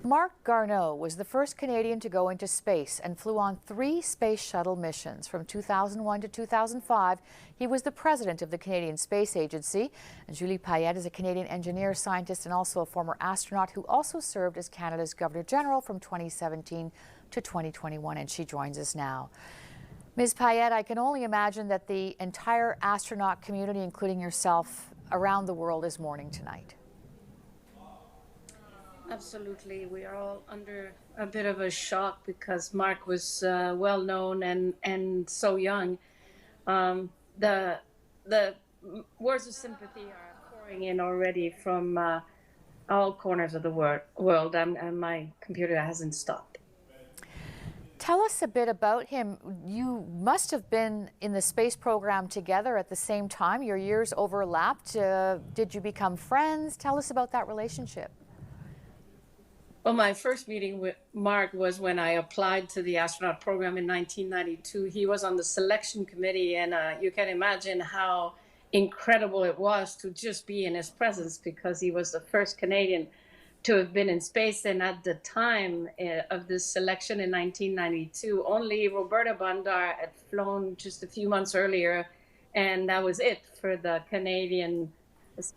Marc Garneau was the first Canadian to go into space and flew on 3 space shuttle missions. From 2001 to 2005, he was the president of the Canadian Space Agency. And Julie Payette is a Canadian engineer, scientist, and also a former astronaut who also served as Canada's Governor-General from 2017 to 2021, and she joins us now. Ms. Payette, I can only imagine that the entire astronaut community, including yourself, around the world is mourning tonight. Absolutely. We are all under a bit of a shock because Marc was well known and so young. The words of sympathy are pouring in already from all corners of the world, and my computer hasn't stopped. Tell us a bit about him. You must have been in the space program together at the same time. Your years overlapped. Did you become friends? Tell us about that relationship. Well, my first meeting with Marc was when I applied to the astronaut program in 1992. He was on the selection committee, and you can imagine how incredible it was to just be in his presence because he was the first Canadian to have been in space. And at the time of this selection in 1992, only Roberta Bandar had flown just a few months earlier, and that was it for the Canadian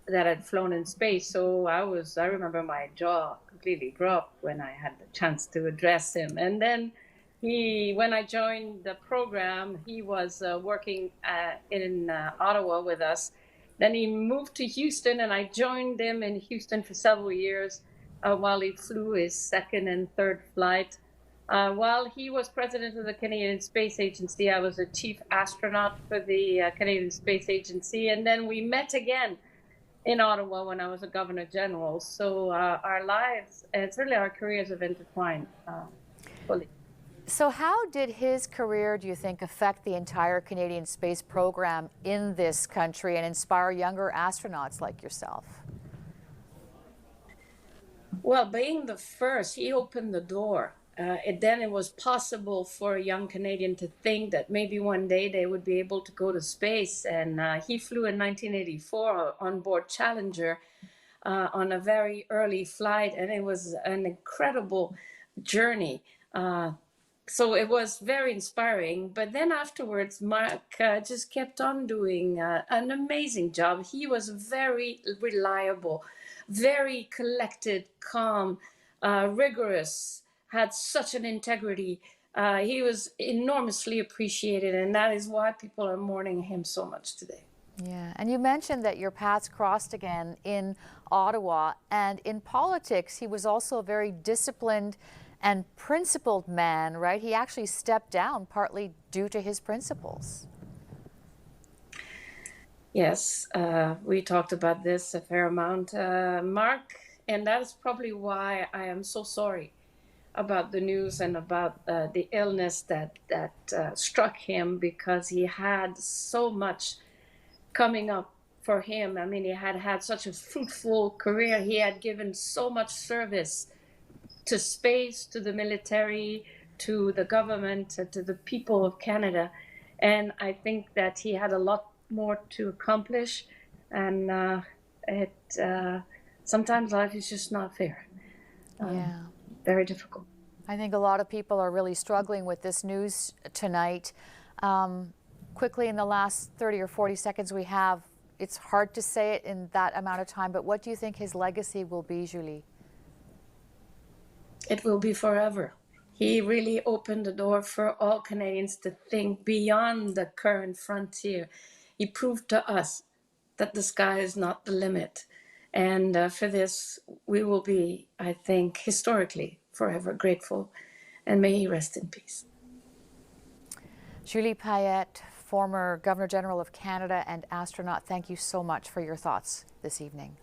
that had flown in space. So I remember my jaw completely dropped when I had the chance to address him. And then when I joined the program, he was working in Ottawa with us. Then he moved to Houston, and I joined him in Houston for several years while he flew his second and third flight. While he was president of the Canadian Space Agency, I was a chief astronaut for the Canadian Space Agency. And then we met again in Ottawa when I was a Governor General. So our lives and certainly our careers have intertwined fully. So how did his career, do you think, affect the entire Canadian space program in this country and inspire younger astronauts like yourself? Well, being the first, he opened the door. Then it was possible for a young Canadian to think that maybe one day they would be able to go to space. And he flew in 1984 on board Challenger on a very early flight, and it was an incredible journey. So it was very inspiring. But then afterwards, Marc just kept on doing an amazing job. He was very reliable, very collected, calm, rigorous, had such an integrity. He was enormously appreciated, and that is why people are mourning him so much today. Yeah, and you mentioned that your paths crossed again in Ottawa, and in politics, he was also a very disciplined and principled man, right? He actually stepped down partly due to his principles. Yes, we talked about this a fair amount, Marc, and that's probably why I am so sorry about the news and about the illness that struck him, because he had so much coming up for him. I mean, he had had such a fruitful career. He had given so much service to space, to the military, to the government, to the people of Canada. And I think that he had a lot more to accomplish. And sometimes life is just not fair. Yeah. Very difficult. I think a lot of people are really struggling with this news tonight. Quickly, in the last 30 or 40 seconds we have, it's hard to say it in that amount of time, but what do you think his legacy will be, Julie? It will be forever. He really opened the door for all Canadians to think beyond the current frontier. He proved to us that the sky is not the limit. And for this, we will be, I think, historically forever grateful. And may he rest in peace. Julie Payette, former Governor General of Canada and astronaut, thank you so much for your thoughts this evening.